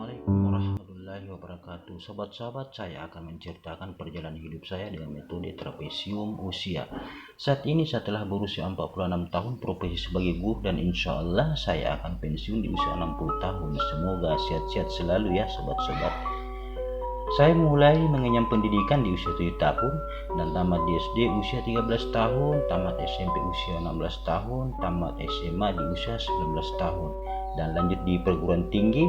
Assalamualaikum warahmatullahi wabarakatuh. Sobat-sobat, saya akan menceritakan perjalanan hidup saya dengan metode trapesium usia. Saat ini saya telah berusia 46 tahun, profesi sebagai guru, dan insya Allah saya akan pensiun di usia 60 tahun. Semoga sehat-sehat selalu ya sobat-sobat. Saya mulai mengenyam pendidikan di usia 7 tahun dan tamat di SD usia 13 tahun, tamat SMP usia 16 tahun, tamat SMA di usia 19 tahun, dan lanjut di perguruan tinggi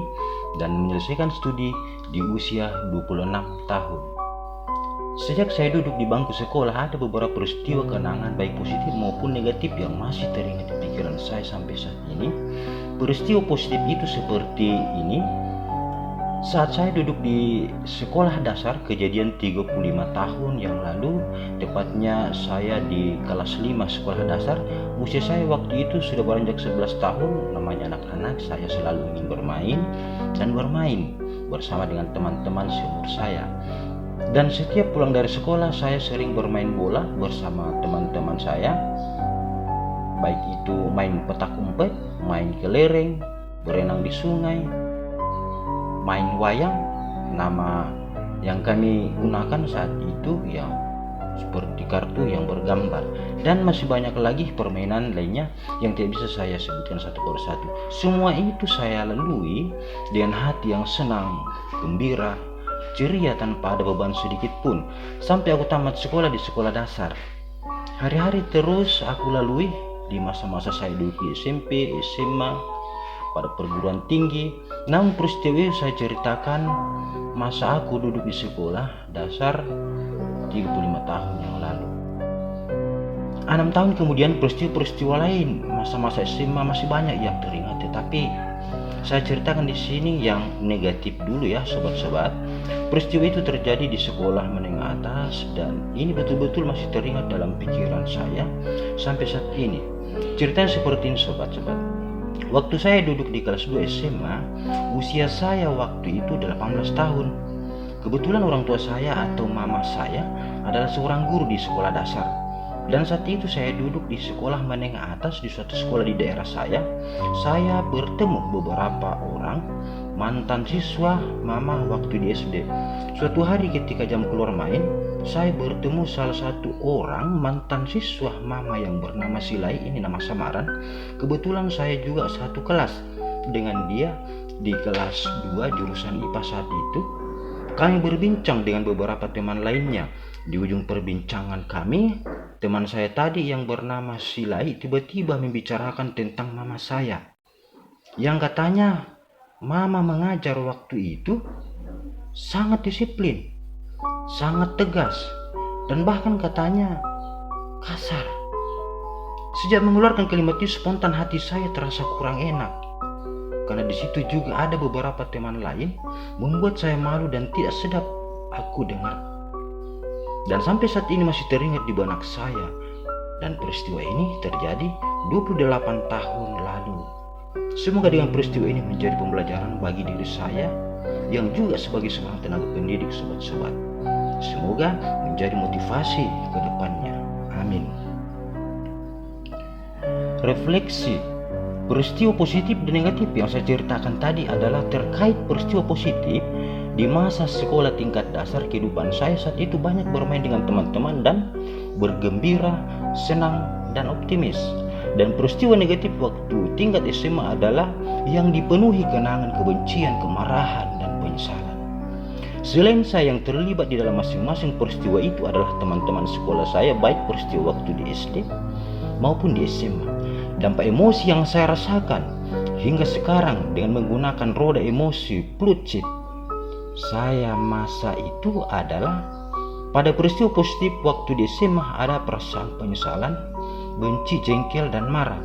dan menyelesaikan studi di usia 26 tahun. Sejak saya duduk di bangku sekolah, ada beberapa peristiwa kenangan baik positif maupun negatif yang masih teringat di pikiran saya sampai saat ini. Peristiwa positif itu seperti ini. Saat saya duduk di sekolah dasar, kejadian 35 tahun yang lalu, tepatnya saya di kelas 5 sekolah dasar. Usia saya waktu itu sudah beranjak 11 tahun. Namanya anak-anak, saya selalu ingin bermain bersama dengan teman-teman seumur saya. Dan setiap pulang dari sekolah, saya sering bermain bola bersama teman-teman saya. Baik itu main petak umpet, main kelereng, berenang di sungai, main wayang. Nama yang kami gunakan saat itu ya seperti kartu yang bergambar, dan masih banyak lagi permainan lainnya yang tidak bisa saya sebutkan satu persatu. Semua itu saya lalui dengan hati yang senang, gembira, ceria, tanpa ada beban sedikit pun, sampai aku tamat sekolah di sekolah dasar. Hari-hari terus aku lalui di masa-masa saya duduk di SMP, SMA, pada perguruan tinggi. Namun peristiwa itu saya ceritakan masa aku duduk di sekolah dasar 35 tahun yang lalu. 6 tahun kemudian peristiwa-peristiwa lain masa-masa SMA masih banyak yang teringat, tetapi saya ceritakan di sini yang negatif dulu ya sobat-sobat. Peristiwa itu terjadi di sekolah menengah atas dan ini betul-betul masih teringat dalam pikiran saya sampai saat ini. Ceritanya seperti ini sobat-sobat. Waktu saya duduk di kelas 2 SMA, usia saya waktu itu 18 tahun. Kebetulan orang tua saya atau mama saya adalah seorang guru di sekolah dasar. Dan saat itu saya duduk di sekolah menengah atas di suatu sekolah di daerah saya. Saya bertemu beberapa orang mantan siswa mama waktu di SD. Suatu hari ketika jam keluar main, saya bertemu salah satu orang mantan siswa mama yang bernama Silai, ini nama samaran. Kebetulan saya juga satu kelas dengan dia di kelas 2 jurusan IPA saat itu. Kami berbincang dengan beberapa teman lainnya. Di ujung perbincangan kami, teman saya tadi yang bernama Silai tiba-tiba membicarakan tentang mama saya, yang katanya mama mengajar waktu itu sangat disiplin, sangat tegas, dan bahkan katanya kasar. Sejak mengeluarkan kalimat itu, spontan hati saya terasa kurang enak, karena di situ juga ada beberapa teman lain, membuat saya malu dan tidak sedap aku dengar. Dan sampai saat ini masih teringat di benak saya. Dan peristiwa ini terjadi 28 tahun lalu. Semoga dengan peristiwa ini menjadi pembelajaran bagi diri saya yang juga sebagai seorang tenaga pendidik sobat-sobat. Semoga menjadi motivasi ke depannya. Amin. Refleksi. Peristiwa positif dan negatif yang saya ceritakan tadi adalah terkait peristiwa positif. Di masa sekolah tingkat dasar, kehidupan saya saat itu banyak bermain dengan teman-teman dan bergembira, senang, dan optimis. Dan peristiwa negatif waktu tingkat SMA adalah yang dipenuhi kenangan kebencian, kemarahan, dan penyesalan. Selain saya yang terlibat di dalam masing-masing peristiwa itu adalah teman-teman sekolah saya, baik peristiwa waktu di SD maupun di SMA. Dampak emosi yang saya rasakan hingga sekarang dengan menggunakan roda emosi Plutzit saya masa itu adalah pada peristiwa positif waktu di SMA ada perasaan penyesalan, benci, jengkel, dan marah.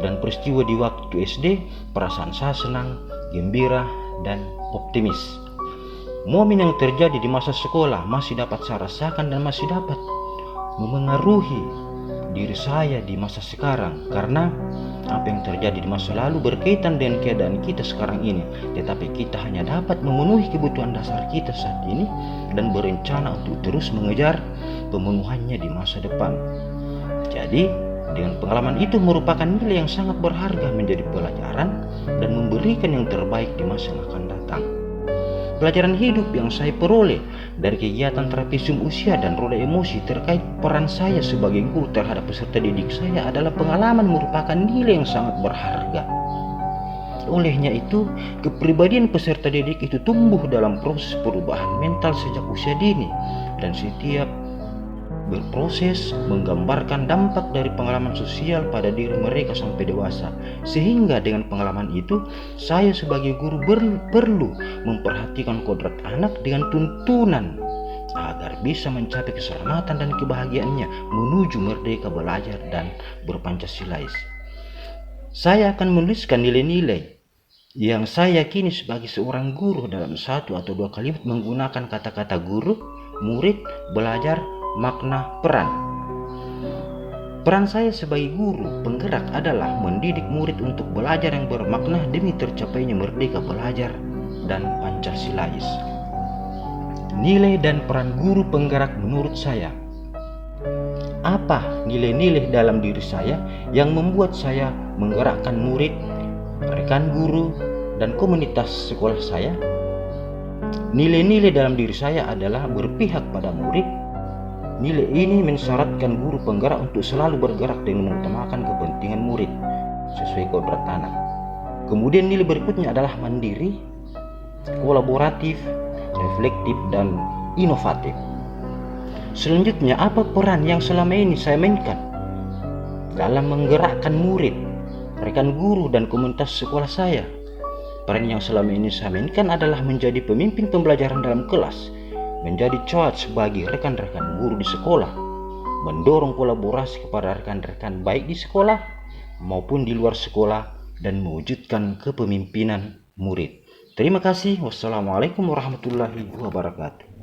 Dan peristiwa di waktu SD, perasaan saya senang, gembira, dan optimis. Momen yang terjadi di masa sekolah masih dapat saya rasakan dan masih dapat memengaruhi diri saya di masa sekarang, karena apa yang terjadi di masa lalu berkaitan dengan keadaan kita sekarang ini, tetapi kita hanya dapat memenuhi kebutuhan dasar kita saat ini dan berencana untuk terus mengejar pemenuhannya di masa depan. Jadi dengan pengalaman itu merupakan nilai yang sangat berharga, menjadi pelajaran dan memberikan yang terbaik di masa yang akan datang. Pelajaran hidup yang saya peroleh dari kegiatan terapi Zoom usia dan roda emosi terkait peran saya sebagai guru terhadap peserta didik saya adalah pengalaman merupakan nilai yang sangat berharga. Olehnya itu, kepribadian peserta didik itu tumbuh dalam proses perubahan mental sejak usia dini, dan setiap berproses menggambarkan dampak dari pengalaman sosial pada diri mereka sampai dewasa. Sehingga dengan pengalaman itu, saya sebagai guru perlu memperhatikan kodrat anak dengan tuntunan agar bisa mencapai keselamatan dan kebahagiaannya menuju merdeka belajar dan berpancasilais. Saya akan menuliskan nilai-nilai yang saya yakini sebagai seorang guru dalam satu atau dua kalimat menggunakan kata-kata guru, murid, belajar, makna, peran. Peran saya sebagai guru penggerak adalah mendidik murid untuk belajar yang bermakna demi tercapainya merdeka belajar dan Pancasilais. Nilai dan peran guru penggerak menurut saya. Apa nilai-nilai dalam diri saya yang membuat saya menggerakkan murid, rekan guru, dan komunitas sekolah saya? Nilai-nilai dalam diri saya adalah berpihak pada murid. Nilai ini mensyaratkan guru penggerak untuk selalu bergerak dengan mengutamakan kepentingan murid sesuai kodrat anak. Kemudian nilai berikutnya adalah mandiri, kolaboratif, reflektif, dan inovatif. Selanjutnya, apa peran yang selama ini saya mainkan dalam menggerakkan murid, rekan guru, dan komunitas sekolah saya? Peran yang selama ini saya mainkan adalah menjadi pemimpin pembelajaran dalam kelas, menjadi coach bagi rekan-rekan guru di sekolah, mendorong kolaborasi kepada rekan-rekan baik di sekolah maupun di luar sekolah, dan mewujudkan kepemimpinan murid. Terima kasih. Wassalamualaikum warahmatullahi wabarakatuh.